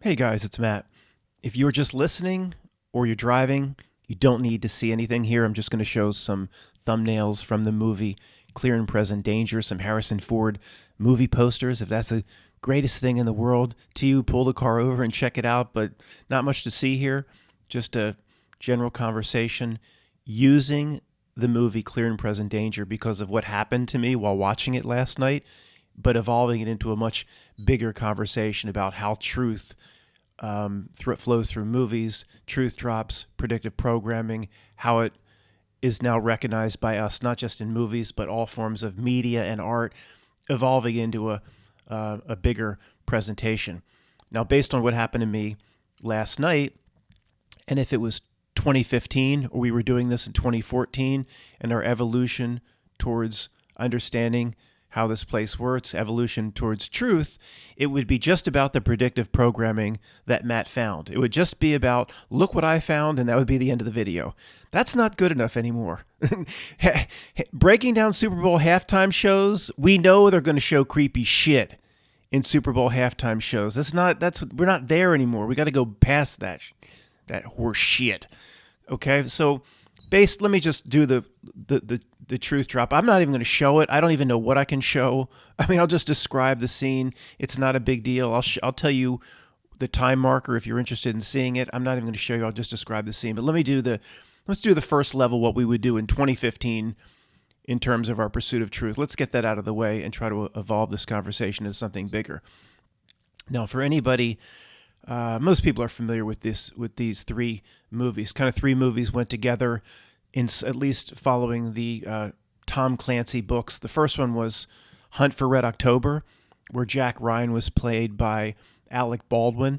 Hey guys, it's Matt. If you're just listening or you're driving, you don't need to see anything here. I'm just going to show some thumbnails from the movie Clear and Present Danger, some Harrison Ford movie posters. If that's the greatest thing in the world to you, pull the car over and check it out. But not much to see here, just a general conversation using the movie Clear and Present Danger because of what happened to me while watching it last night, but evolving it into a much bigger conversation about how truth flows through movies, truth drops, predictive programming, how it is now recognized by us, not just in movies, but all forms of media and art, evolving into a bigger presentation. Now, based on what happened to me last night, and if it was 2015 or we were doing this in 2014, and our evolution towards understanding how this place works, evolution towards truth, it would be just about the predictive programming that Matt found. It would just be about, look what I found, and that would be the end of the video. That's not good enough anymore. Breaking down Super Bowl halftime shows, we know they're going to show creepy shit in Super Bowl halftime shows. We're not there anymore. We got to go past that horse shit. Okay, so let me just do the truth drop. I'm not even going to show it. I don't even know what I can show. I mean, I'll just describe the scene. It's not a big deal. I'll tell you the time marker if you're interested in seeing it. I'm not even going to show you. I'll just describe the scene. But let's do the first level, what we would do in 2015 in terms of our pursuit of truth. Let's get that out of the way and try to evolve this conversation into something bigger. Now, for anybody, most people are familiar with these three movies. Kind of three movies went together, at least following the Tom Clancy books. The first one was Hunt for Red October, where Jack Ryan was played by Alec Baldwin.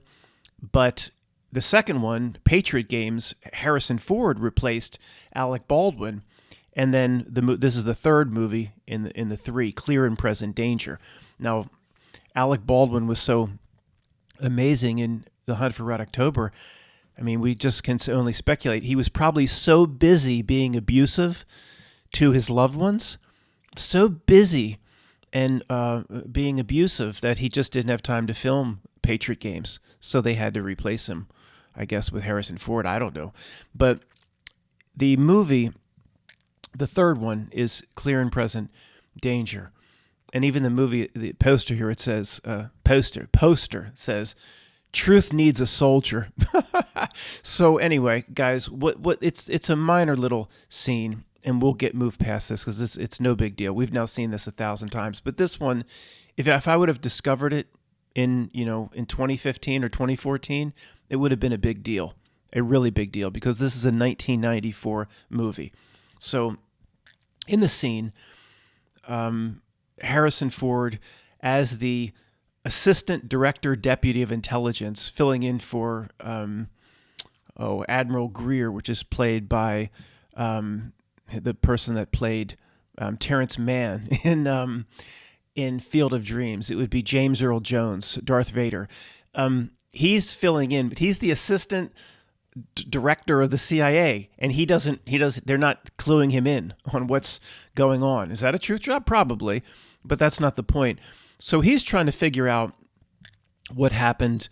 But the second one, Patriot Games, Harrison Ford replaced Alec Baldwin. And then this is the third movie in the three, Clear and Present Danger. Now, Alec Baldwin was so amazing in The Hunt for Red October. I mean, we just can only speculate. He was probably so busy being abusive to his loved ones, so busy and being abusive that he just didn't have time to film Patriot Games. So they had to replace him, I guess, with Harrison Ford. I don't know. But the movie, the third one, is Clear and Present Danger. And even the movie, the poster here, it says, poster says, truth needs a soldier. So anyway, guys, it's a minor little scene, and we'll move past this because it's no big deal. We've now seen this 1,000 times. But this one, if I would have discovered it in 2015 or 2014, it would have been a big deal, a really big deal, because this is a 1994 movie. So in the scene, Harrison Ford, as the Assistant Director Deputy of Intelligence, filling in for Admiral Greer, which is played by the person that played Terrence Mann in Field of Dreams. It would be James Earl Jones, Darth Vader. He's filling in, but he's the Assistant Director of the CIA, and they're not cluing him in on what's going on. Is that a truth drop? Probably, but that's not the point. So he's trying to figure out what happened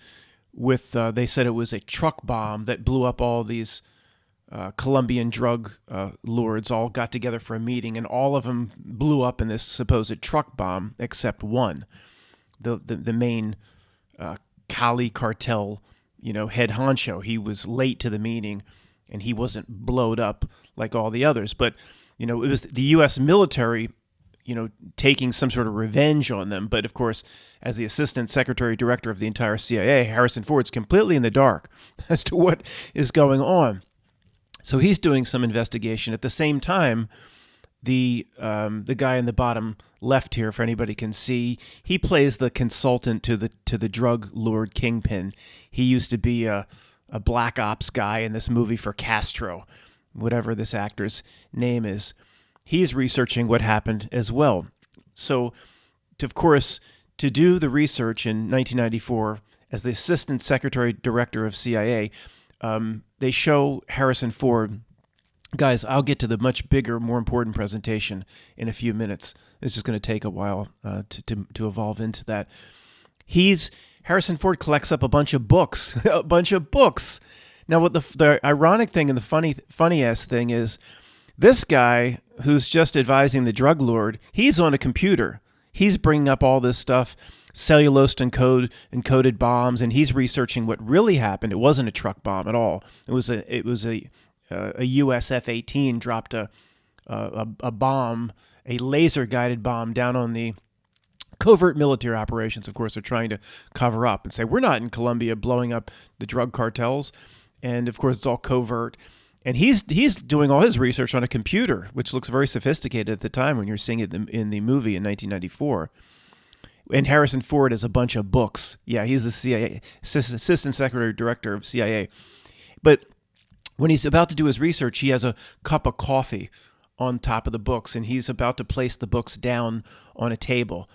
with, they said it was a truck bomb that blew up. All these Colombian drug lords all got together for a meeting, and all of them blew up in this supposed truck bomb except one, the main Cali cartel head honcho. He was late to the meeting, and he wasn't blowed up like all the others. But, it was the U.S. military, taking some sort of revenge on them. But, of course, as the Assistant Secretary Director of the entire CIA, Harrison Ford's completely in the dark as to what is going on. So he's doing some investigation. At the same time, the guy in the bottom left here, if anybody can see, he plays the consultant to the drug lord kingpin. He used to be a black ops guy in this movie for Castro, whatever this actor's name is. He's researching what happened as well. So, of course, to do the research in 1994 as the Assistant Secretary Director of CIA, they show Harrison Ford. Guys, I'll get to the much bigger, more important presentation in a few minutes. This is going to take a while to evolve into that. Harrison Ford collects up a bunch of books, a bunch of books. Now, what the ironic thing and the funny ass thing is, this guy who's just advising the drug lord, he's on a computer. He's bringing up all this stuff, cellulose encoded bombs, and he's researching what really happened. It wasn't a truck bomb at all. It was a U.S. F-18 dropped a bomb, a laser guided bomb down on the covert military operations. Of course, they're trying to cover up and say, we're not in Colombia blowing up the drug cartels. And of course, it's all covert. And he's doing all his research on a computer, which looks very sophisticated at the time when you're seeing it in the movie in 1994. And Harrison Ford has a bunch of books. Yeah, he's the CIA assistant secretary director of CIA. But when he's about to do his research, he has a cup of coffee on top of the books, and he's about to place the books down on a table.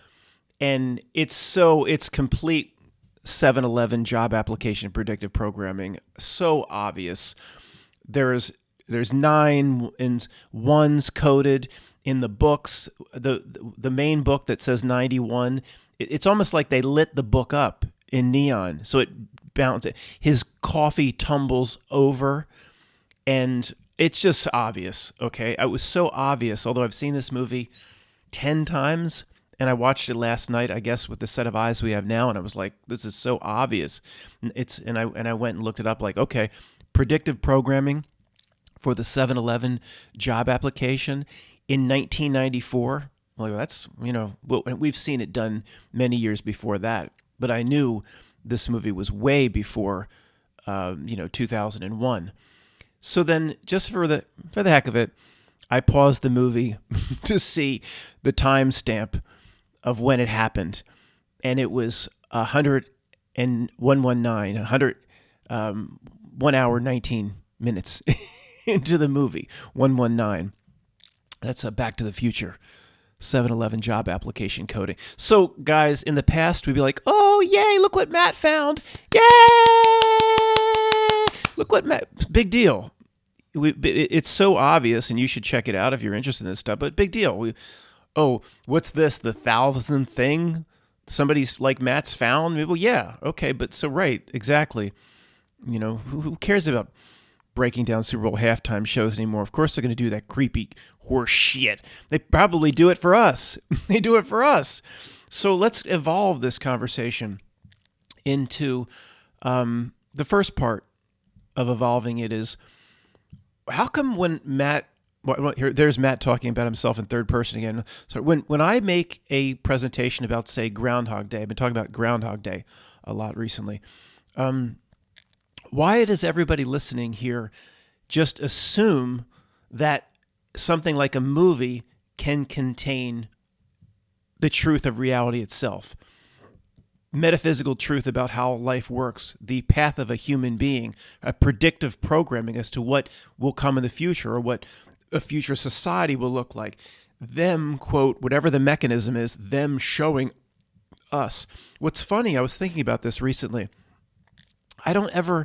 And it's complete 7-Eleven job application predictive programming. So obvious. There's 9 and 1s coded in the books. The main book that says 91, it's almost like they lit the book up in neon. So it bounces. His coffee tumbles over, and it's just obvious, okay? It was so obvious, although I've seen this movie 10 times, and I watched it last night, I guess, with the set of eyes we have now, and I was like, this is so obvious. And I went and looked it up, like, okay, predictive programming for the 7-Eleven job application in 1994. Well, that's, we've seen it done many years before that, but I knew this movie was way before, 2001. So then, just for the heck of it, I paused the movie to see the timestamp of when it happened, and it was 1 hour 19 minutes into the movie. 119. That's a Back to the Future 7-Eleven job application coding. So, guys, in the past, we'd be like, "Oh, yay! Look what Matt found! Yay! Look what Matt! Big deal." It's so obvious, and you should check it out if you're interested in this stuff. But big deal. What's this? The 1,000th thing somebody's like Matt's found? Well, yeah, okay, but so right, exactly. Who cares about breaking down Super Bowl halftime shows anymore? Of course they're going to do that creepy horse shit. They probably do it for us. They do it for us. So let's evolve this conversation into the first part of evolving it is, how come when Matt, here, there's Matt talking about himself in third person again. So when I make a presentation about, say, Groundhog Day, I've been talking about Groundhog Day a lot recently. Why does everybody listening here just assume that something like a movie can contain the truth of reality itself? Metaphysical truth about how life works, the path of a human being, a predictive programming as to what will come in the future or what a future society will look like. Them, quote, whatever the mechanism is, them showing us. What's funny, I was thinking about this recently. I don't ever,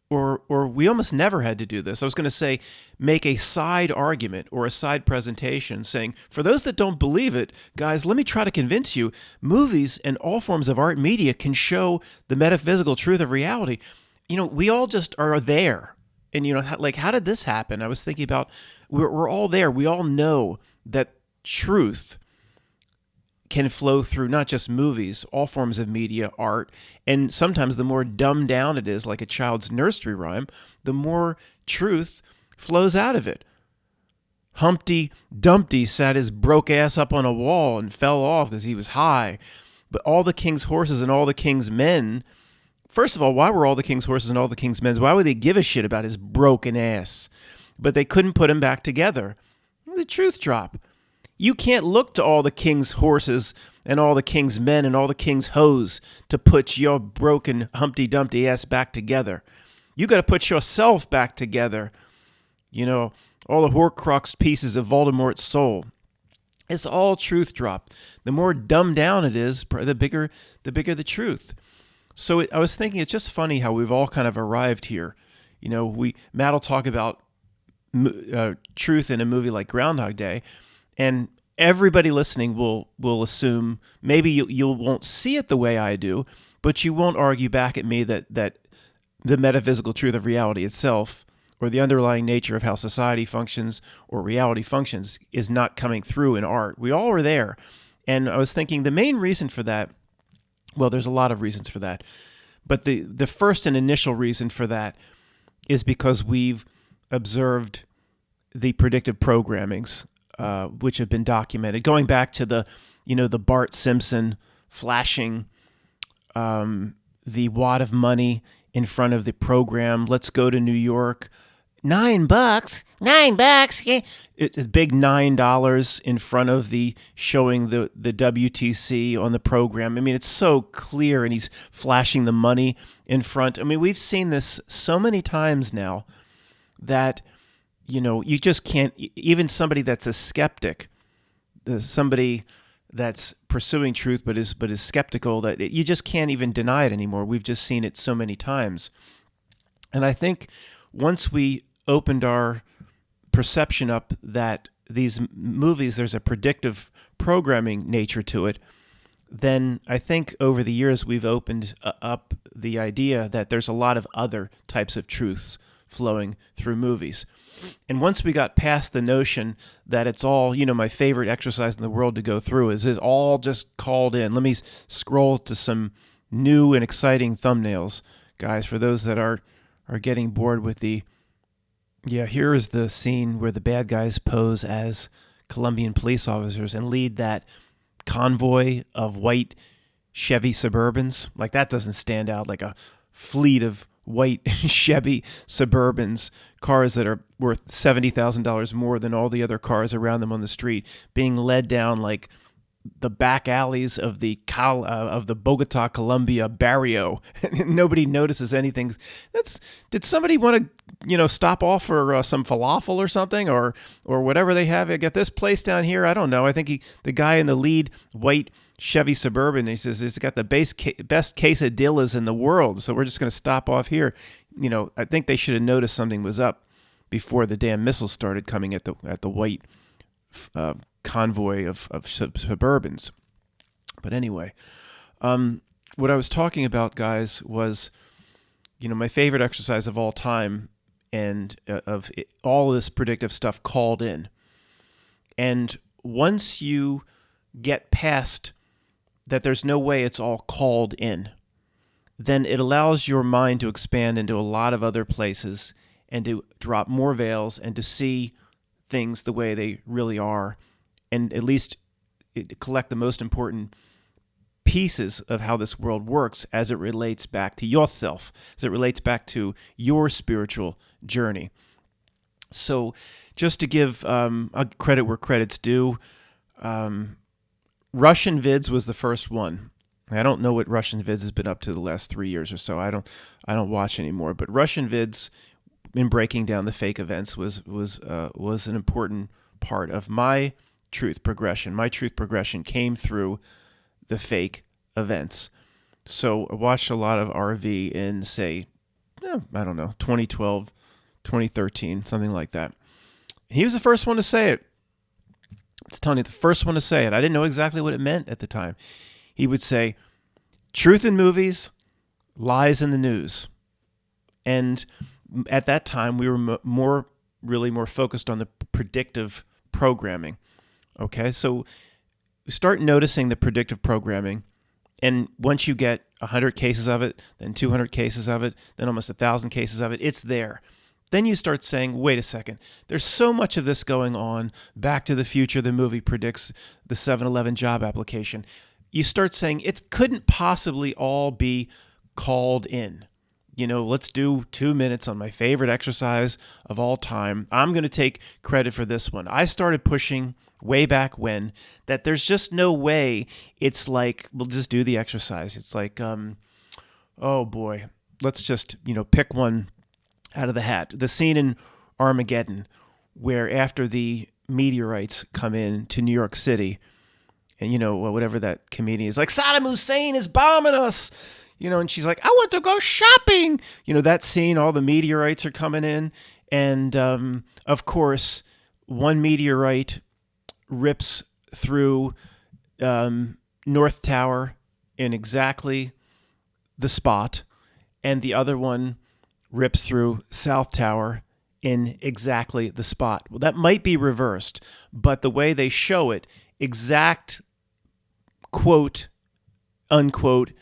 or we almost never had to do this. I was going to say, make a side argument or a side presentation saying, for those that don't believe it, guys, let me try to convince you, movies and all forms of art media can show the metaphysical truth of reality. We all just are there. And, how did this happen? I was thinking about, we're all there. We all know that truth can flow through not just movies, all forms of media, art, and sometimes the more dumbed down it is, like a child's nursery rhyme, the more truth flows out of it. Humpty Dumpty sat his broke ass up on a wall and fell off because he was high. But all the king's horses and all the king's men, first of all, why were all the king's horses and all the king's men, why would they give a shit about his broken ass? But they couldn't put him back together. The truth drop. You can't look to all the king's horses and all the king's men and all the king's hoes to put your broken Humpty Dumpty ass back together. You got to put yourself back together. All the Horcrux pieces of Voldemort's soul. It's all truth drop. The more dumbed down it is, the bigger the truth. So I was thinking, it's just funny how we've all kind of arrived here. Matt will talk about truth in a movie like Groundhog Day, and everybody listening will assume, maybe you won't see it the way I do, but you won't argue back at me that the metaphysical truth of reality itself, or the underlying nature of how society functions or reality functions, is not coming through in art. We all are there. And I was thinking the main reason for that, well, there's a lot of reasons for that, but the first and initial reason for that is because we've observed the predictive programmings, which have been documented, going back to the Bart Simpson flashing the wad of money in front of the program. Let's go to New York. $9, $9. Yeah. It's a big $9 in front of the showing the WTC on the program. I mean, it's so clear, and he's flashing the money in front. I mean, we've seen this so many times now that you just can't. Even somebody that's a skeptic, somebody that's pursuing truth but is skeptical, that you just can't even deny it anymore. We've just seen it so many times, and I think once we opened our perception up that these movies, there's a predictive programming nature to it, then I think over the years we've opened up the idea that there's a lot of other types of truths flowing through movies. And once we got past the notion that it's all, my favorite exercise in the world to go through is all just called in. Let me scroll to some new and exciting thumbnails, guys, for those that are getting bored with the... Yeah, here is the scene where the bad guys pose as Colombian police officers and lead that convoy of white Chevy Suburbans. Like, that doesn't stand out, like a fleet of white Chevy Suburbans, cars that are worth $70,000 more than all the other cars around them on the street, being led down like the back alleys of the Bogota, Colombia barrio. Nobody notices anything. Did somebody want to stop off for some falafel or something, or whatever they have at this place down here? I don't know. I think the guy in the lead white Chevy Suburban, he says he's got the best quesadillas in the world, so we're just going to stop off here. I think they should have noticed something was up before the damn missiles started coming at the white convoy of Suburbans. But anyway, what I was talking about, guys, was my favorite exercise of all time, and all this predictive stuff called in. And once you get past that there's no way it's all called in, then it allows your mind to expand into a lot of other places and to drop more veils and to see things the way they really are, and at least collect the most important pieces of how this world works as it relates back to yourself, as it relates back to your spiritual journey. So just to give credit where credit's due, Russian Vids was the first one. I don't know what Russian Vids has been up to the last 3 years or so. I don't watch anymore. But Russian Vids, in breaking down the fake events, was an important part of my truth progression. My truth progression came through the fake events. So I watched a lot of RV in, say, 2012, 2013, something like that. He was the first one to say it. It's telling you, the first one to say it. I didn't know exactly what it meant at the time. He would say, truth in movies, lies in the news. And at that time, we were more focused on the predictive programming. Okay, so we start noticing the predictive programming, and once you get 100 cases of it, then 200 cases of it, then almost 1,000 cases of it, it's there. Then you start saying, wait a second, there's so much of this going on. Back to the Future, the movie predicts the 7-Eleven job application. You start saying it couldn't possibly all be called in. Let's do 2 minutes on my favorite exercise of all time. I'm going to take credit for this one. I started pushing way back when that there's just no way it's like, we'll just do the exercise. It's like, oh boy, let's just, pick one out of the hat. The scene in Armageddon where after the meteorites come in to New York City, and whatever that comedian is, like, Saddam Hussein is bombing us, and she's like, I want to go shopping. That scene, all the meteorites are coming in. And of course, one meteorite rips through North Tower in exactly the spot, and the other one rips through South Tower in exactly the spot. Well, that might be reversed, but the way they show it, exact quote unquote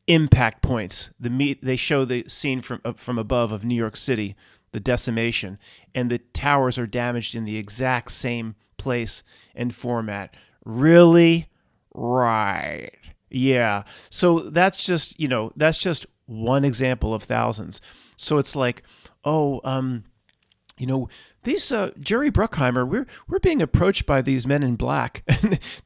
impact points. They show the scene from above of New York City, the decimation, and the towers are damaged in the exact same place and format. Really? Right. Yeah. So that's just one example of thousands. So it's like, oh, these Jerry Bruckheimer, we're being approached by these men in black.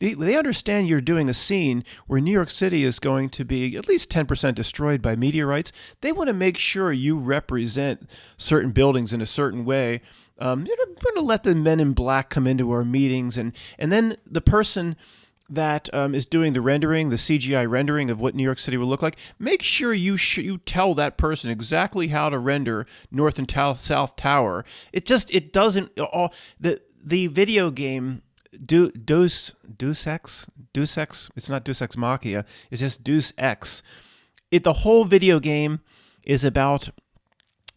They understand you're doing a scene where New York City is going to be at least 10% destroyed by meteorites. They want to make sure you represent certain buildings in a certain way. We're going to let the men in black come into our meetings, and then the person that is doing the rendering, the CGI rendering of what New York City will look like, make sure you tell that person exactly how to render North and South Tower. It doesn't. The video game Deus Ex. It's not Deus Ex Machina. It's just Deus Ex. The whole video game is about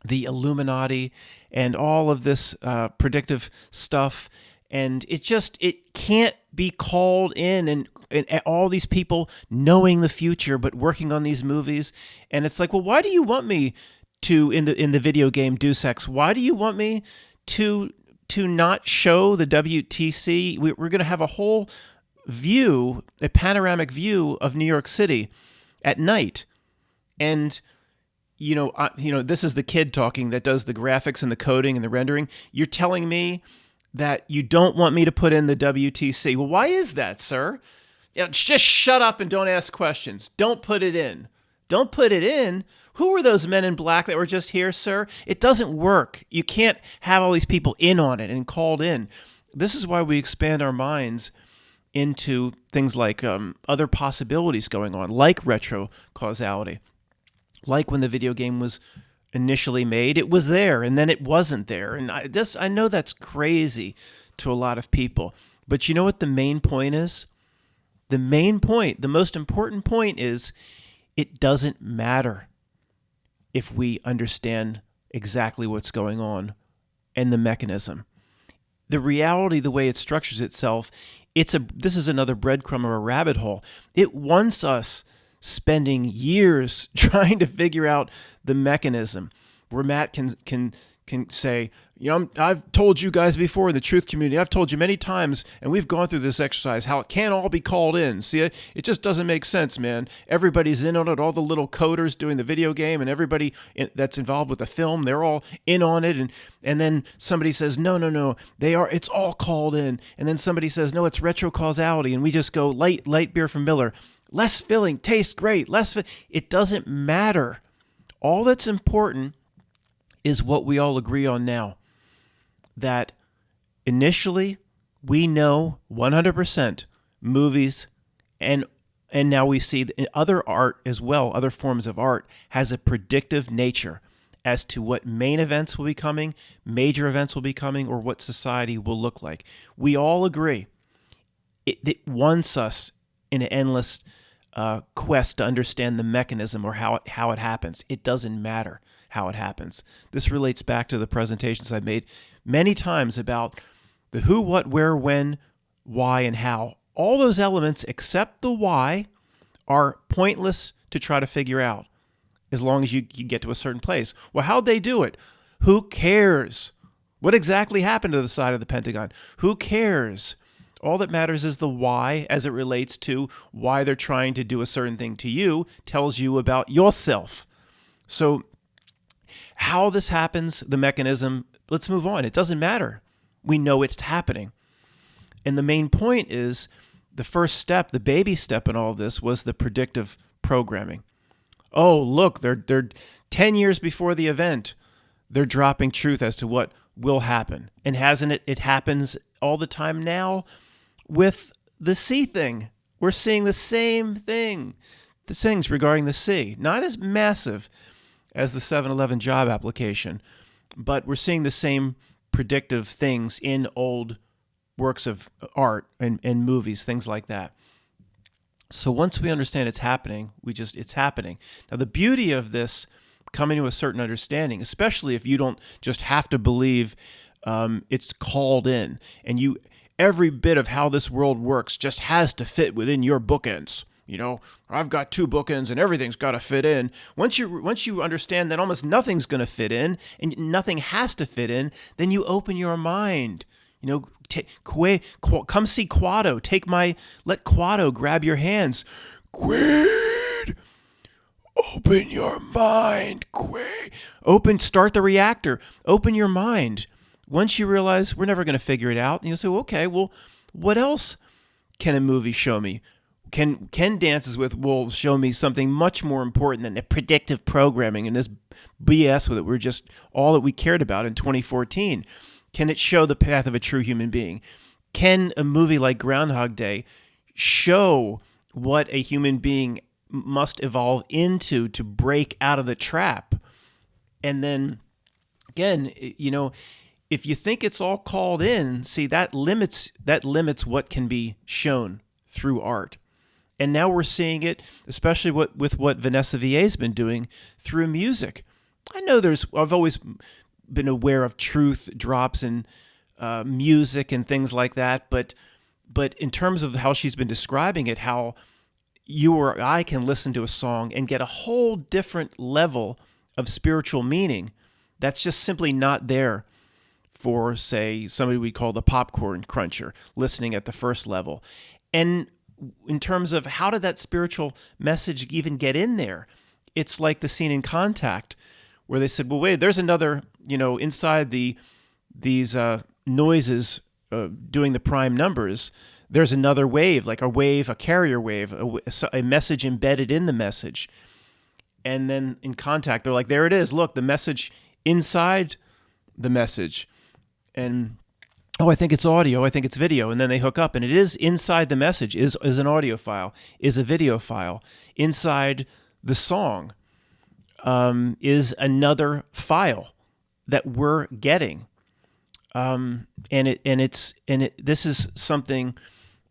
the Illuminati and all of this predictive stuff. And it can't be called in, and all these people knowing the future but working on these movies. And it's like, well, why do you want me to, in the video game Deus Ex, why do you want me to not show the WTC? We're going to have a whole view, a panoramic view of New York City at night. And this is the kid talking that does the graphics and the coding and the rendering. You're telling me that you don't want me to put in the WTC. Well, why is that, sir? Just shut up and don't ask questions. Don't put it in. Don't put it in. Who were those men in black that were just here, sir? It doesn't work. You can't have all these people in on it and called in. This is why we expand our minds into things like other possibilities going on, like retrocausality. Like when the video game was initially made, it was there, and then it wasn't there. And I know that's crazy to a lot of people. But you know what the main point is? The main point, the most important point is, it doesn't matter if we understand exactly what's going on and the mechanism. The reality, the way it structures itself, this is another breadcrumb or a rabbit hole. It wants us spending years trying to figure out the mechanism, where Matt can say, I've told you guys before in the truth community, I've told you many times, and we've gone through this exercise, how it can't all be called in. See, it just doesn't make sense, man. Everybody's in on it, all the little coders doing the video game, and everybody that's involved with the film, they're all in on it, and then somebody says, no, it's all called in, and then somebody says, no, it's retrocausality, and we just go, light beer from Miller. Less filling, tastes great. It doesn't matter. All that's important is what we all agree on now. That initially we know 100% movies, and now we see other art as well, other forms of art, has a predictive nature as to what main events will be coming, major events will be coming, or what society will look like. We all agree. It wants us in an endless quest to understand the mechanism or how it happens. It doesn't matter how it happens. This relates back to the presentations I've made many times about the who, what, where, when, why, and how. All those elements except the why are pointless to try to figure out as long as you get to a certain place. Well, how'd they do it? Who cares? What exactly happened to the side of the Pentagon? Who cares? All that matters is the why, as it relates to why they're trying to do a certain thing to you, tells you about yourself. So how this happens, the mechanism, let's move on. It doesn't matter. We know it's happening. And the main point is the first step, the baby step in all of this, was the predictive programming. Oh, look, they're 10 years before the event. They're dropping truth as to what will happen. And hasn't it? It happens all the time now. With the sea thing, we're seeing the same thing. The things regarding the sea, not as massive as the 7-Eleven job application, but we're seeing the same predictive things in old works of art and movies, things like that. So once we understand it's happening, it's happening. Now the beauty of this coming to a certain understanding, especially if you don't just have to believe it's called in, and you every bit of how this world works just has to fit within your bookends. I've got two bookends and everything's got to fit in. Once you understand that almost nothing's going to fit in and nothing has to fit in, then you open your mind. Come see Quado. Let Quado grab your hands. Quid, open your mind. Start the reactor. Open your mind. Once you realize we're never going to figure it out, and you'll say, okay, well, what else can a movie show me? Can Dances with Wolves show me something much more important than the predictive programming and this BS with it? We're just all that we cared about in 2014. Can it show the path of a true human being? Can a movie like Groundhog Day show what a human being must evolve into to break out of the trap? And then, again, if you think it's all called in, see, that limits what can be shown through art. And now we're seeing it, especially with what Vanessa VA's been doing through music. I know I've always been aware of truth drops in music and things like that, but in terms of how she's been describing it, how you or I can listen to a song and get a whole different level of spiritual meaning that's just simply not there for, say, somebody we call the popcorn cruncher, listening at the first level. And in terms of how did that spiritual message even get in there, it's like the scene in Contact where they said, well, wait, there's another, inside these noises doing the prime numbers, there's another wave, like a carrier wave, a message embedded in the message. And then in Contact, they're like, there it is. Look, the message inside the message. And I think it's audio, I think it's video. And then they hook up, and it is inside the message, is an audio file, is a video file. Inside the song is another file that we're getting. This is something,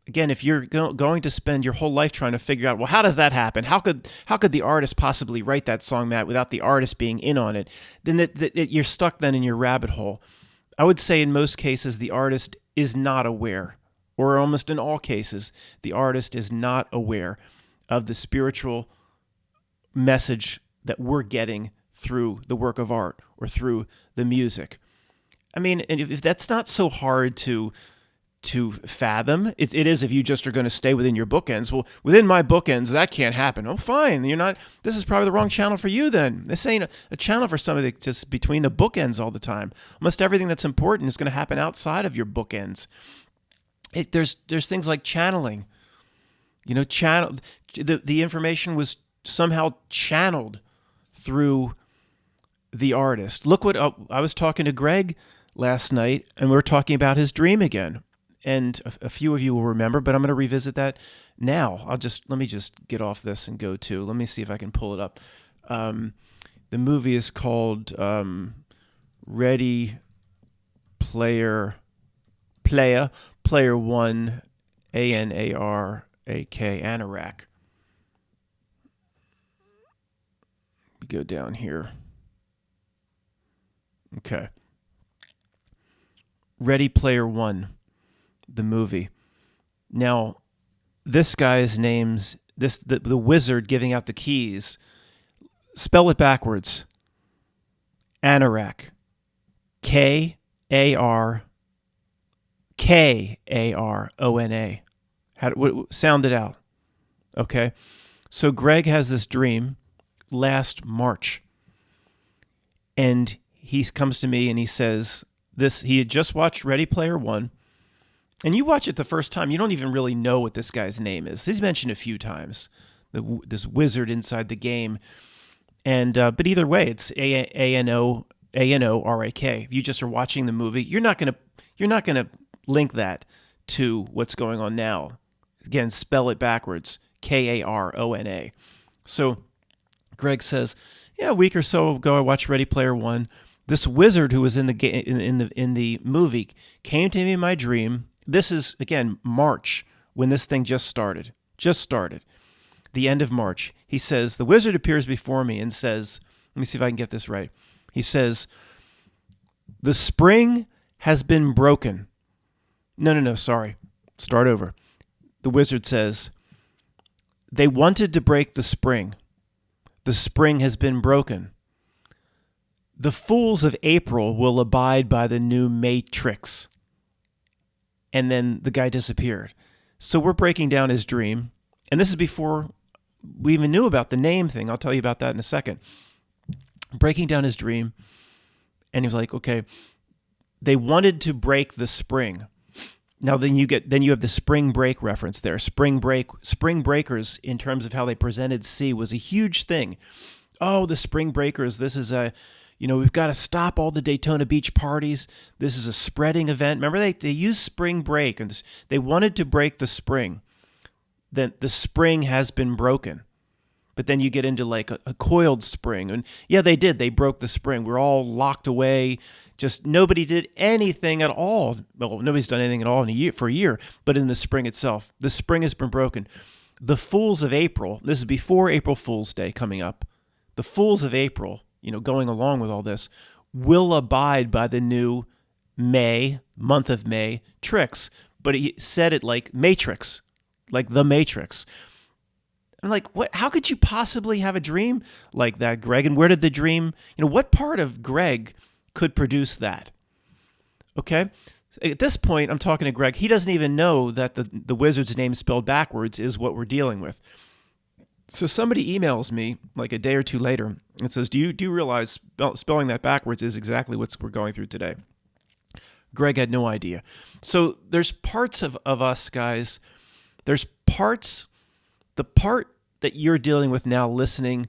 again, if you're going to spend your whole life trying to figure out, well, how does that happen? How could the artist possibly write that song, Matt, without the artist being in on it? Then you're stuck then in your rabbit hole. I would say in most cases, the artist is not aware, or almost in all cases, the artist is not aware of the spiritual message that we're getting through the work of art or through the music. I mean, and if that's not so hard to fathom, it is if you just are going to stay within your bookends. Well, within my bookends, that can't happen. Oh, fine. This is probably the wrong channel for you then. This ain't a channel for somebody just between the bookends all the time. Almost everything that's important is going to happen outside of your bookends. There's things like channeling. The information was somehow channeled through the artist. Look what I was talking to Greg last night, and we were talking about his dream again. And a few of you will remember, but I'm going to revisit that now. Let me just get off this and go to. Let me see if I can pull it up. The movie is called Ready Player One, Anarak, Anorak. We go down here. Okay. Ready Player One, the movie. Now, this guy's name's the wizard giving out the keys. Spell it backwards. Anorak. Karkarona. Sound it out. Okay. So Greg has this dream last March, and he comes to me and he says he had just watched Ready Player One. And you watch it the first time, you don't even really know what this guy's name is. He's mentioned a few times, this wizard inside the game. And but either way, it's Anorak. If you just are watching the movie, you're not gonna link that to what's going on now. Again, spell it backwards, Karona. So Greg says, yeah, a week or so ago, I watched Ready Player One. This wizard who was in the movie came to me in my dream. This is, again, March, when this thing just started. Just started. The end of March. He says, the wizard appears before me and says, let me see if I can get this right. He says, the spring has been broken. No, sorry. Start over. The wizard says, they wanted to break the spring. The spring has been broken. The fools of April will abide by the new matrix. And then the guy disappeared. So we're breaking down his dream. And this is before we even knew about the name thing. I'll tell you about that in a second. Breaking down his dream. And he was like, okay, they wanted to break the spring. Now then you have the spring break reference there. Spring breakers in terms of how they presented C was a huge thing. Oh, the spring breakers, this is we've got to stop all the Daytona Beach parties. This is a spreading event. Remember, they used spring break, and they wanted to break the spring. Then the spring has been broken. But then you get into like a coiled spring. And yeah, they did. They broke the spring. We're all locked away. Just nobody did anything at all. Well, nobody's done anything at all for a year. But in the spring itself, the spring has been broken. The fools of April, this is before April Fool's Day coming up. The fools of April, going along with all this, will abide by the new month of May, tricks. But he said it like Matrix, like the Matrix. I'm like, what? How could you possibly have a dream like that, Greg? And where did the dream, what part of Greg could produce that? Okay? At this point, I'm talking to Greg. He doesn't even know that the wizard's name spelled backwards is what we're dealing with. So somebody emails me like a day or two later and says, do you realize spelling that backwards is exactly what we're going through today? Greg had no idea. So there's parts of us, guys. There's parts, the part that you're dealing with now, listening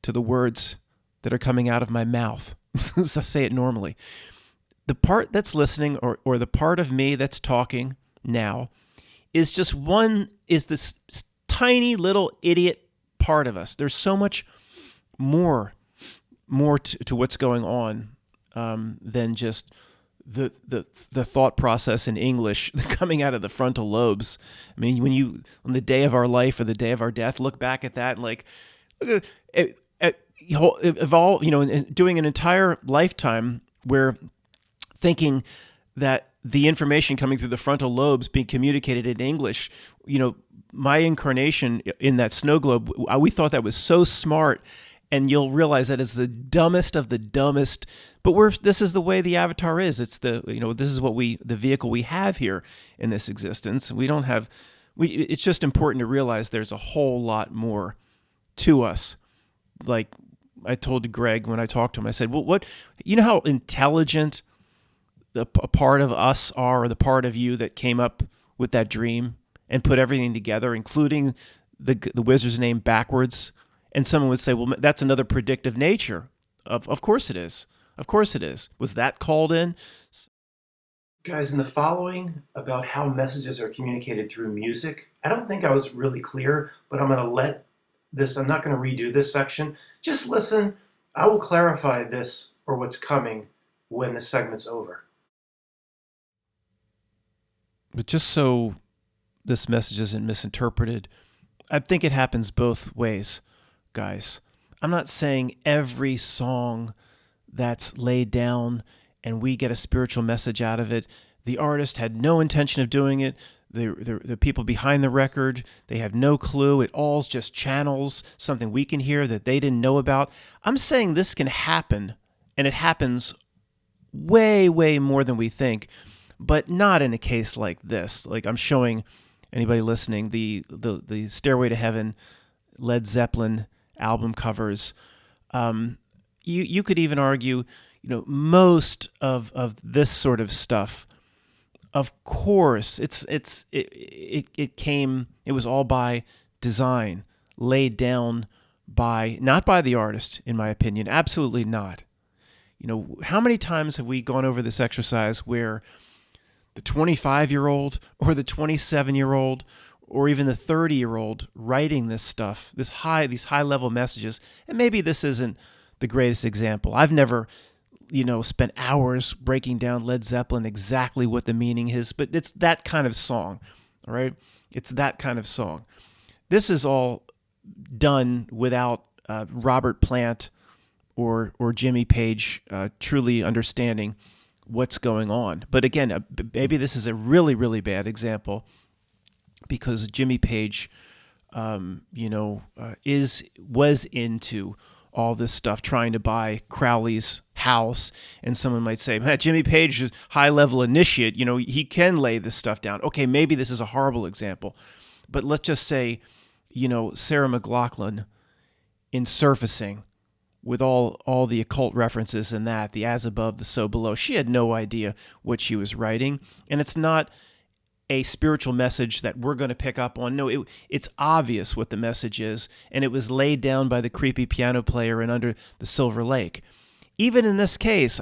to the words that are coming out of my mouth. I say it normally. The part that's listening, or the part of me that's talking now, is this tiny little idiot part of us. There's so much more to what's going on than just the thought process in English coming out of the frontal lobes. I mean, on the day of our life or the day of our death, look back at that and like, look at evolve, doing an entire lifetime where thinking that the information coming through the frontal lobes being communicated in English, my incarnation in that snow globe, we thought that was so smart. And you'll realize that it's the dumbest of the dumbest. But this is the way the avatar is. It's this is the vehicle we have here in this existence. It's just important to realize there's a whole lot more to us. Like I told Greg when I talked to him, I said, well, how intelligent a part of us are, or the part of you that came up with that dream and put everything together, including the wizard's name backwards. And someone would say, well, that's another predictive nature. Of course it is. Of course it is. Was that called in? Guys, in the following about how messages are communicated through music, I don't think I was really clear, but I'm not going to redo this section. Just listen. I will clarify this or what's coming when the segment's over. But just so this message isn't misinterpreted, I think it happens both ways. Guys, I'm not saying every song that's laid down and we get a spiritual message out of it, the artist had no intention of doing it. The people behind the record, they have no clue. It all's just channels, something we can hear that they didn't know about. I'm saying this can happen, and it happens way, way more than we think, but not in a case like this. Like I'm showing anybody listening the Stairway to Heaven, Led Zeppelin album covers. You could even argue, most of this sort of stuff, of course, it was all by design, laid down not by the artist, in my opinion. Absolutely not. How many times have we gone over this exercise where the 25-year-old or the 27-year-old or even the 30-year-old writing this stuff, these high-level messages, and maybe this isn't the greatest example. I've never, spent hours breaking down Led Zeppelin exactly what the meaning is, but it's that kind of song, all right? It's that kind of song. This is all done without Robert Plant or Jimmy Page truly understanding what's going on. But again, maybe this is a really, really bad example because Jimmy Page, was into all this stuff, trying to buy Crowley's house, and someone might say, "Man, Jimmy Page is high-level initiate. He can lay this stuff down." Okay, maybe this is a horrible example, but let's just say, Sarah McLachlan in Surfacing, with all the occult references in that, the as above, the so below, she had no idea what she was writing, and it's not a spiritual message that we're going to pick up on. No, it's obvious what the message is, and it was laid down by the creepy piano player in Under the Silver Lake. Even in this case,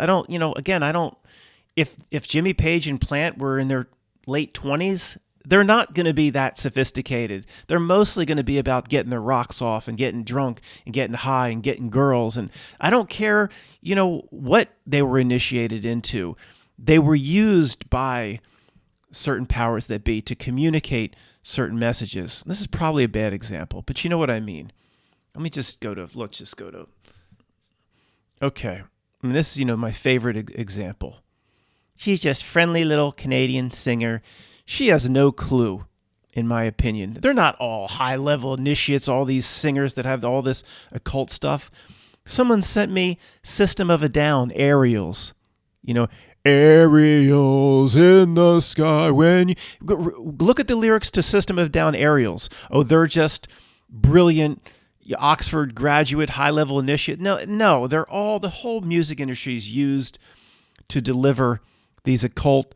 if Jimmy Page and Plant were in their late 20s, they're not going to be that sophisticated. They're mostly going to be about getting their rocks off and getting drunk and getting high and getting girls. And I don't care, what they were initiated into. They were used by certain powers that be to communicate certain messages. This is probably a bad example, but you know what I mean. Let's just go to, okay. This is, my favorite example. She's just friendly little Canadian singer. She has no clue, in my opinion. They're not all high-level initiates, all these singers that have all this occult stuff. Someone sent me System of a Down, Aerials. Aerials in the sky when you... Look at the lyrics to System of a Down, Aerials. Oh, they're just brilliant Oxford graduate, high-level initiate. No, they're all... The whole music industry is used to deliver these occult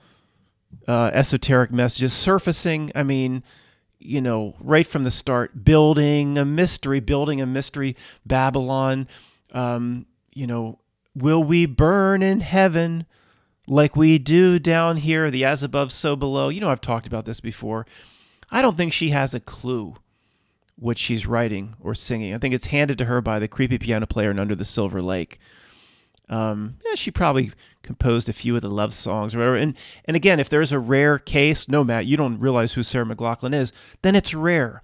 esoteric messages. Surfacing, right from the start, building a mystery Babylon. Will we burn in heaven like we do down here, the as above, so below? I've talked about this before. I don't think she has a clue what she's writing or singing. I think it's handed to her by the creepy piano player in Under the Silver Lake. She probably composed a few of the love songs or whatever. And again, if there's a rare case, no, Matt, you don't realize who Sarah McLachlan is, then it's rare.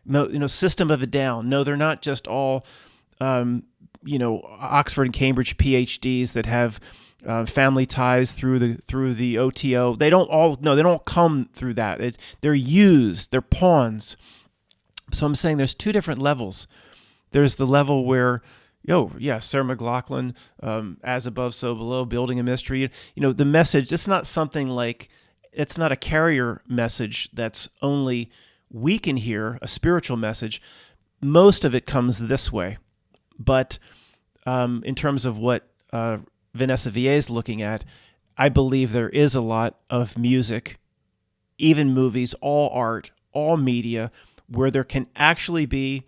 No, System of a Down. No, they're not just all, Oxford and Cambridge PhDs that have family ties through the OTO. They don't come through that. They're used. They're pawns. So I'm saying there's two different levels. There's the level where, Sarah McLachlan, as above, so below, building a mystery. The message, it's not something like, it's not a carrier message that's only we can hear, a spiritual message. Most of it comes this way. But in terms of what Vanessa VA is looking at, I believe there is a lot of music, even movies, all art, all media, where there can actually be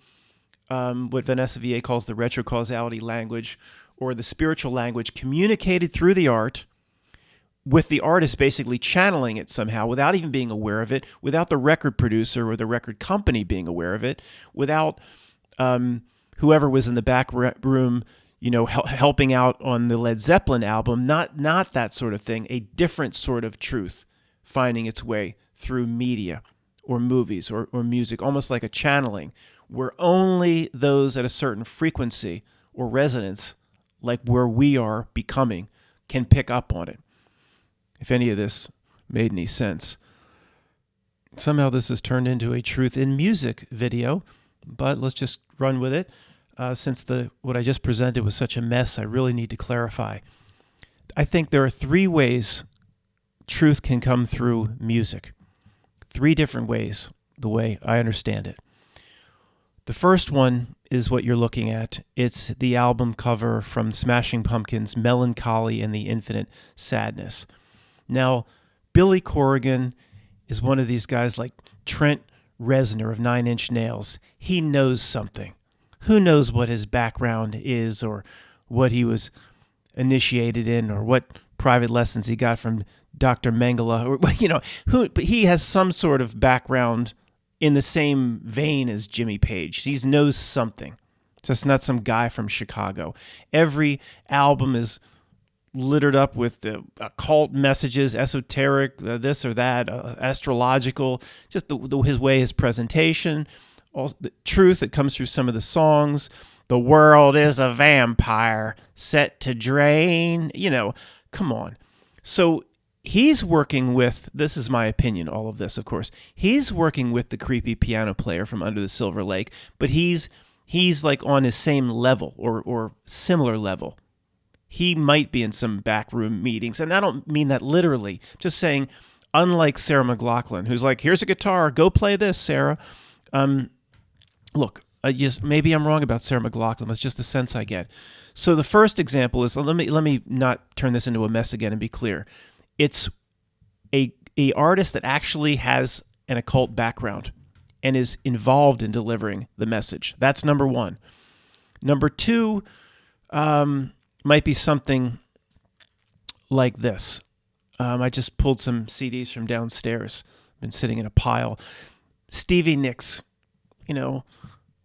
what Vanessa VA calls the retrocausality language, or the spiritual language communicated through the art, with the artist basically channeling it somehow without even being aware of it, without the record producer or the record company being aware of it, without whoever was in the back room, helping out on the Led Zeppelin album, not that sort of thing, a different sort of truth finding its way through media or movies or music, almost like a channeling, where only those at a certain frequency or resonance, like where we are becoming, can pick up on it. If any of this made any sense. Somehow this has turned into a truth in music video, but let's just run with it. Since what I just presented was such a mess, I really need to clarify. I think there are three ways truth can come through music. Three different ways, the way I understand it. The first one is what you're looking at. It's the album cover from Smashing Pumpkins, Melancholy and the Infinite Sadness. Now, Billy Corrigan is one of these guys like Trent Reznor of Nine Inch Nails. He knows something. Who knows what his background is, or what he was initiated in, or what private lessons he got from Dr. Mengele, or but he has some sort of background in the same vein as Jimmy Page. He knows something. So it's not some guy from Chicago. Every album is littered up with occult messages, esoteric, this or that, astrological, just his presentation, all the truth that comes through some of the songs. The world is a vampire set to drain. Come on. So he's working with, this is my opinion, all of this, of course. He's working with the creepy piano player from Under the Silver Lake, but he's like on his same level or similar level. He might be in some backroom meetings, and I don't mean that literally. Just saying, unlike Sarah McLachlan, who's like, here's a guitar, go play this, Sarah. Look, maybe I'm wrong about Sarah McLachlan. That's just the sense I get. So the first example is, let me not turn this into a mess again and be clear. It's a artist that actually has an occult background and is involved in delivering the message. That's number one. Number two might be something like this. I just pulled some CDs from downstairs. Been sitting in a pile. Stevie Nicks,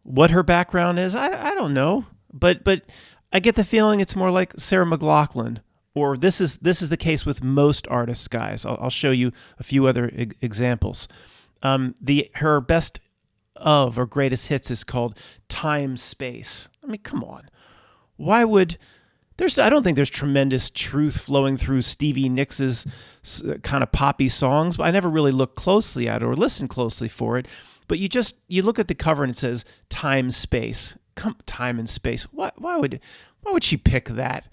what her background is, I don't know, but I get the feeling it's more like Sarah McLachlan, or this is the case with most artists, guys. I'll show you a few other examples. Her best of or greatest hits is called Time Space. I mean, come on. Why would I don't think there's tremendous truth flowing through Stevie Nicks's kind of poppy songs, but I never really looked closely at it or listened closely for it. But you look at the cover and it says Time Space. Time and space. Why would she pick that?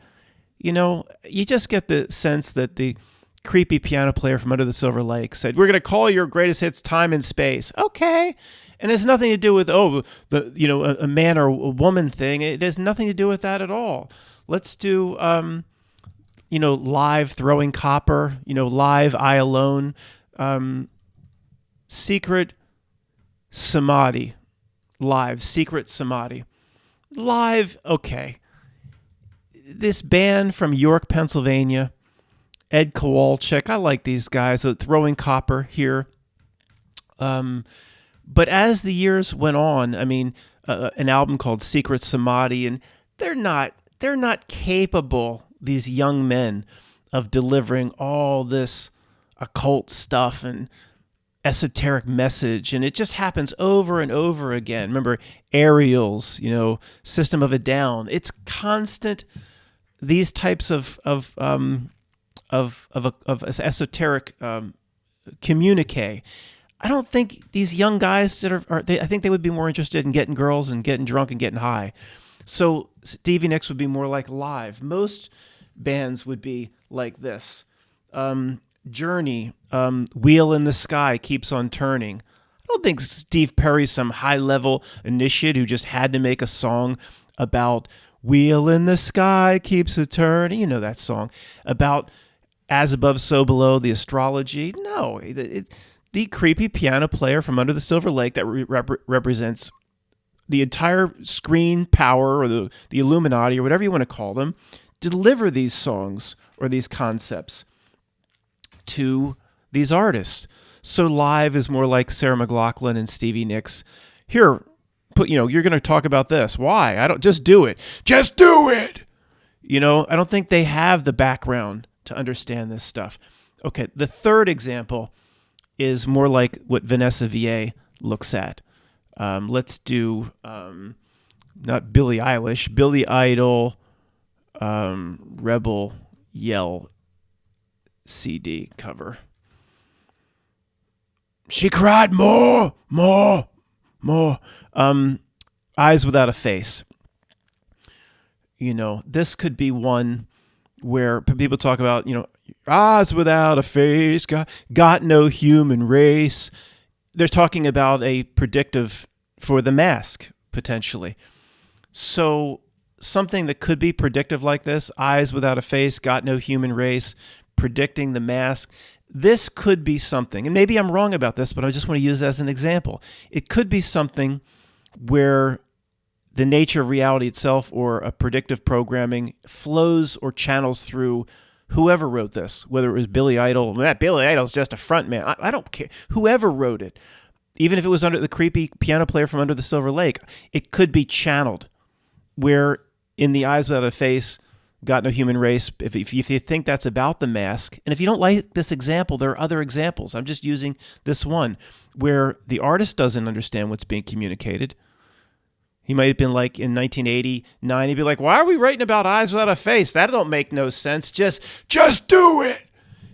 You just get the sense that the creepy piano player from Under the Silver Lake said, we're going to call your greatest hits Time and Space. Okay. And it has nothing to do with, a man or a woman thing. It has nothing to do with that at all. Let's do, live Throwing Copper, live I Alone, Secret Samadhi, live, Secret Samadhi. Live, okay. This band from York, Pennsylvania, Ed Kowalczyk, I like these guys, Throwing Copper here. But as the years went on, I mean, an album called Secret Samadhi, and they're not capable, these young men, of delivering all this occult stuff and esoteric message, and it just happens over and over again. Remember Aerials, System of a Down. It's constant. These types of esoteric communique. I don't think these young guys I think they would be more interested in getting girls and getting drunk and getting high. So Stevie Nicks would be more like live. Most bands would be like this. Journey, Wheel in the Sky Keeps on Turning. I don't think Steve Perry's some high-level initiate who just had to make a song about Wheel in the Sky Keeps a Turning. You know that song. About As Above, So Below, the astrology. No, the creepy piano player from Under the Silver Lake that represents the entire screen power or the Illuminati or whatever you want to call them, deliver these songs or these concepts to these artists. So live is more like Sarah McLachlan and Stevie Nicks. Here, you're going to talk about this. Why? Just do it. Just do it. I don't think they have the background to understand this stuff. Okay, the third example is more like what Vanessa VA looks at. Let's do not Billie Eilish, Billy Idol, Rebel Yell CD cover. She cried more. Eyes Without a Face. This could be one where people talk about, eyes without a face, got no human race. They're talking about a predictive for The Mask, potentially. So something that could be predictive like this, eyes without a face, got no human race, predicting The Mask. This could be something, and maybe I'm wrong about this, but I just want to use it as an example. It could be something where the nature of reality itself or a predictive programming flows or channels through whoever wrote this, whether it was Billy Idol. Billy Idol's just a front man. I don't care. Whoever wrote it, even if it was under the creepy piano player from Under the Silver Lake, it could be channeled where in the Eyes Without a Face, Got No Human Race. If you think that's about the mask, and if you don't like this example, there are other examples. I'm just using this one where the artist doesn't understand what's being communicated. He might have been like in 1989, he'd be like, why are we writing about eyes without a face? That don't make no sense. Just do it.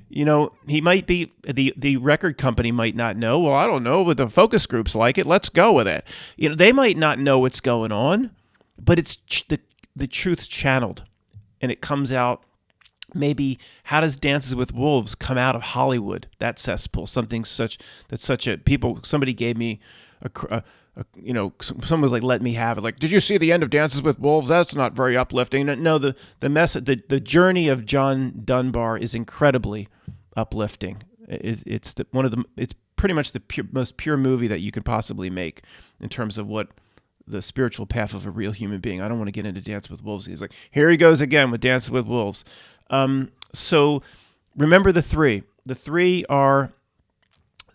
You know, he might be, the record company might not know. Well, I don't know, but the focus groups like it. Let's go with it. You know, they might not know what's going on, but it's the truth's channeled, and it comes out. Maybe how does Dances with Wolves come out of Hollywood? That cesspool, something such a people. Somebody gave me someone was like, let me have it. Like, did you see the end of Dances with Wolves? That's not very uplifting. No, the journey of John Dunbar is incredibly uplifting. It's pretty much the most pure movie that you can possibly make in terms of what the spiritual path of a real human being. I don't want to get into Dance with Wolves. He's like, here he goes again with Dances with Wolves. So remember the three. The three are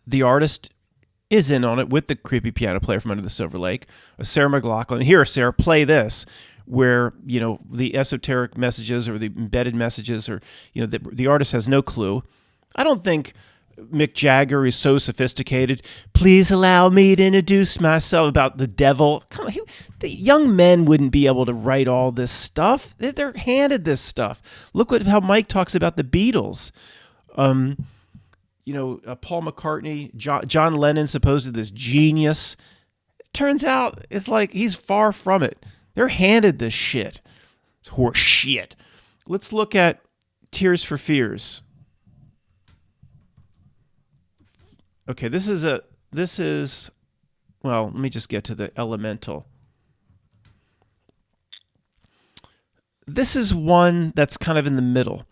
the artist is in on it with the creepy piano player from Under the Silver Lake, Sarah McLachlan. Here, Sarah, play this, where, you know, the esoteric messages or the embedded messages, or, you know, the artist has no clue. I don't think Mick Jagger is so sophisticated. Please allow me to introduce myself about the devil. Come on, the young men wouldn't be able to write all this stuff. They're handed this stuff. Look how Mike talks about the Beatles. Paul McCartney, John Lennon, supposedly this genius. It turns out it's like he's far from it. They're handed this shit. It's horse shit. Let's look at Tears for Fears. Okay, well, let me just get to the elemental. This is one that's kind of in the middle.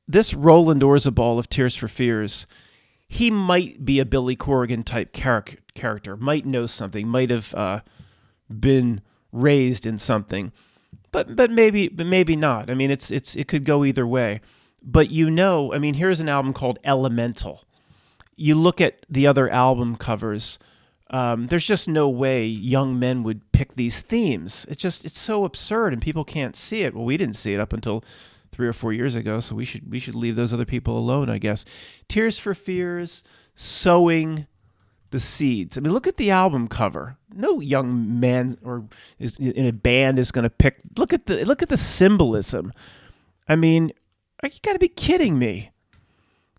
This Roland Orzabal of Tears for Fears, he might be a Billy Corrigan type character, might know something, might have been raised in something, but maybe not. I mean, it could go either way. But here's an album called Elemental. You look at the other album covers. There's just no way young men would pick these themes. It's so absurd, and people can't see it. Well, we didn't see it up until 3 or 4 years ago, so we should leave those other people alone, I guess. Tears for Fears, Sowing the Seeds. I mean, look at the album cover. No young man or is in a band is going to pick. Look at the symbolism. I mean, you got to be kidding me.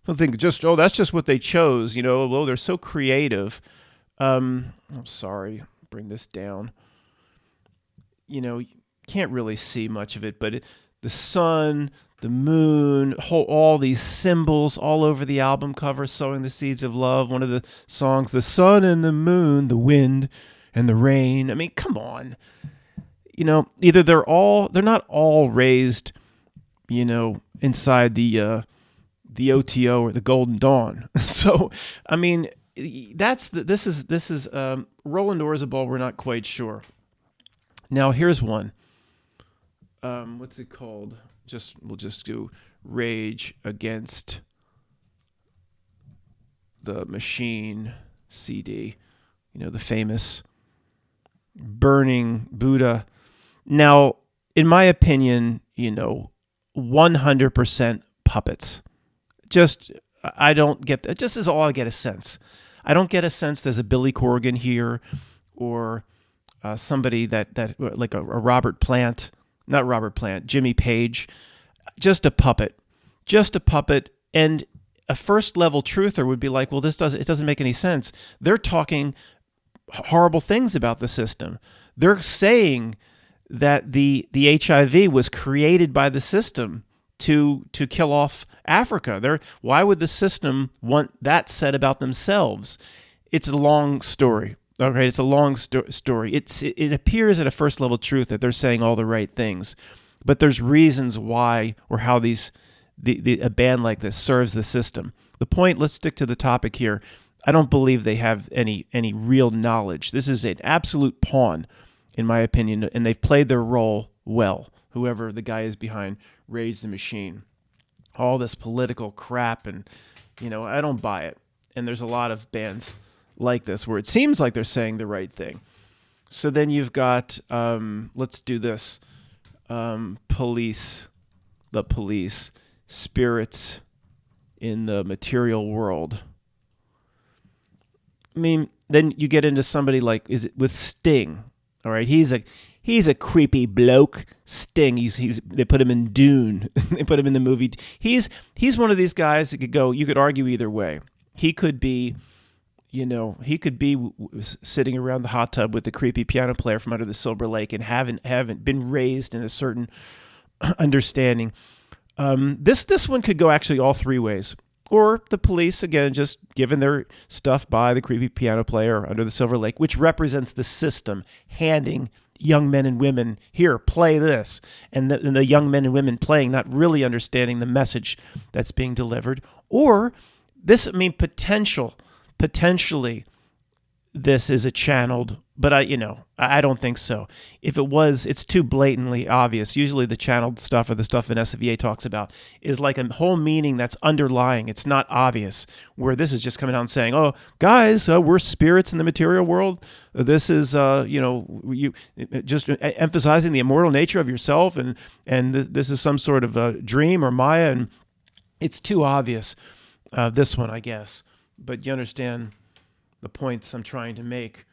I think that's just what they chose. You know, well, they're so creative. I'm sorry, bring this down. You know, you can't really see much of it, but the sun, the moon, all these symbols all over the album cover, Sowing the Seeds of Love. One of the songs, the sun and the moon, the wind and the rain. I mean, come on. You know, either they're not all raised, you know, inside the OTO or the Golden Dawn. So, I mean, this is Roland Orzabal. We're not quite sure. Now, here's one. What's it called? We'll just do Rage Against the Machine CD. You know, the famous Burning Buddha. Now, in my opinion, you know, 100% puppets. I don't get that. Just is all I get a sense. I don't get a sense there's a Billy Corrigan here, or somebody that like a Robert Plant. Not Robert Plant, Jimmy Page, just a puppet, and a first level truther would be like, well, it doesn't make any sense. They're talking horrible things about the system. They're saying that the HIV was created by the system to kill off Africa. Why would the system want that said about themselves? It's a long story. Okay, it's a long story. It appears at a first level truth that they're saying all the right things, but there's reasons why or how a band like this serves the system. The point. Let's stick to the topic here. I don't believe they have any real knowledge. This is an absolute pawn, in my opinion, and they've played their role well. Whoever the guy is behind Rage the Machine, all this political crap, and you know, I don't buy it. And there's a lot of bands like this where it seems like they're saying the right thing. So then you've got let's do this. the police, spirits in the material world. I mean, then you get into somebody like, is it with Sting? All right, he's a creepy bloke. Sting. They put him in Dune. They put him in the movie. He's one of these guys that could go. You could argue either way. He could be, sitting around the hot tub with the creepy piano player from under the Silver Lake and haven't been raised in a certain understanding. This one could go actually all three ways. Or the police, again, just giving their stuff by the creepy piano player under the Silver Lake, which represents the system handing young men and women, here, play this. And the young men and women playing, not really understanding the message that's being delivered. Or this, potentially, this is a channeled, but I don't think so. If it was, it's too blatantly obvious. Usually the channeled stuff or the stuff in SVA talks about is like a whole meaning that's underlying. It's not obvious, where this is just coming out and saying, oh, guys, we're spirits in the material world. This is, you just emphasizing the immortal nature of yourself, and this is some sort of a dream or Maya, and it's too obvious, this one, I guess. But you understand the points I'm trying to make.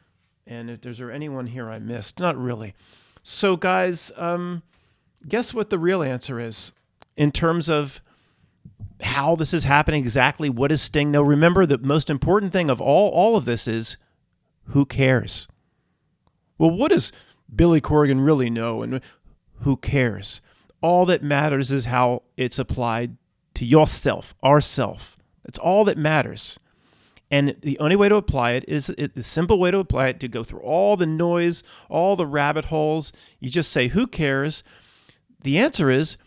And if there's anyone here I missed, not really. So guys, guess what the real answer is in terms of how this is happening exactly? What does Sting know? Remember, the most important thing of all of this is, who cares? Well, what does Billy Corgan really know? And who cares? All that matters is how it's applied to yourself, ourself. That's all that matters. And the only way to apply it is the simple way to apply it, to go through all the noise, all the rabbit holes. You just say, who cares? The answer is,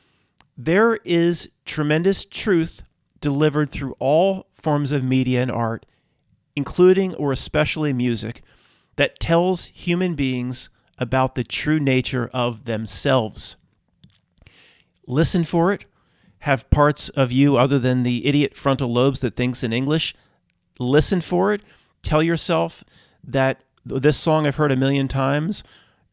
there is tremendous truth delivered through all forms of media and art, including or especially music, that tells human beings about the true nature of themselves. Listen for it. Have parts of you other than the idiot frontal lobes that thinks in English. Listen for it. Tell yourself that this song I've heard a million times,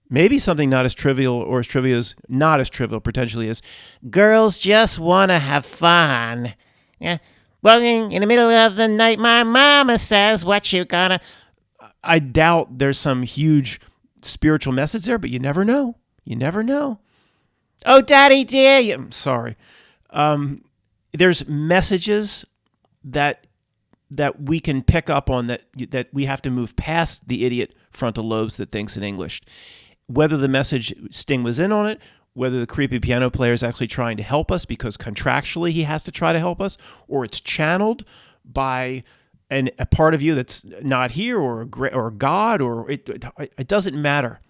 maybe something not as trivial, or as trivial as, not as trivial potentially, is, girls just want to have fun. Yeah. Well, in the middle of the night, my mama says, what you gonna... I doubt there's some huge spiritual message there, but you never know. You never know. Oh, daddy dear. I'm sorry. There's messages that we can pick up on, that we have to move past the idiot frontal lobes that thinks in English. Whether the message, Sting was in on it, whether the creepy piano player is actually trying to help us because contractually he has to try to help us, or it's channeled by a part of you that's not here, or God, or it doesn't matter.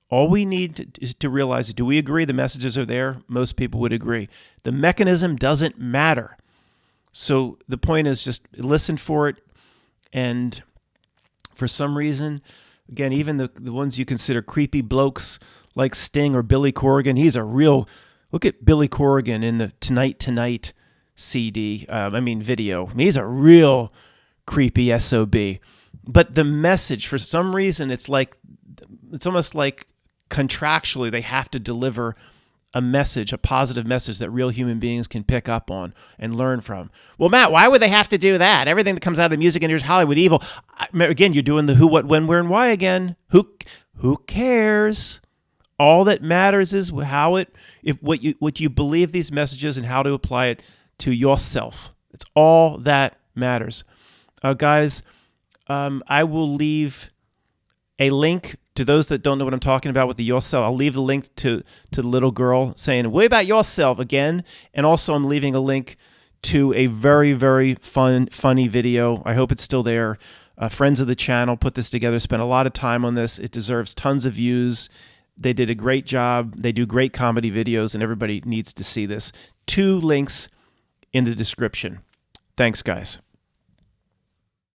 All we need is to realize, do we agree the messages are there? Most people would agree. The mechanism doesn't matter. So the point is, just listen for it. And for some reason, again, even the ones you consider creepy blokes like Sting or Billy Corgan, he's a real, look at Billy Corgan in the Tonight video. He's a real creepy SOB. But the message, for some reason, it's almost like contractually they have to deliver a message, a positive message that real human beings can pick up on and learn from. Well, Matt, why would they have to do that? Everything that comes out of the music industry is Hollywood evil. Again, you're doing the who, what, when, where, and why again. Who cares? All that matters is what you believe these messages and how to apply it to yourself. It's all that matters. Guys, I will leave a link to those that don't know what I'm talking about with the yourself. I'll leave the link to the little girl saying, "Woi Bout Yourself" again. And also I'm leaving a link to a very, very funny video. I hope it's still there. Friends of the channel put this together, spent a lot of time on this. It deserves tons of views. They did a great job. They do great comedy videos, and everybody needs to see this. 2 links in the description. Thanks, guys.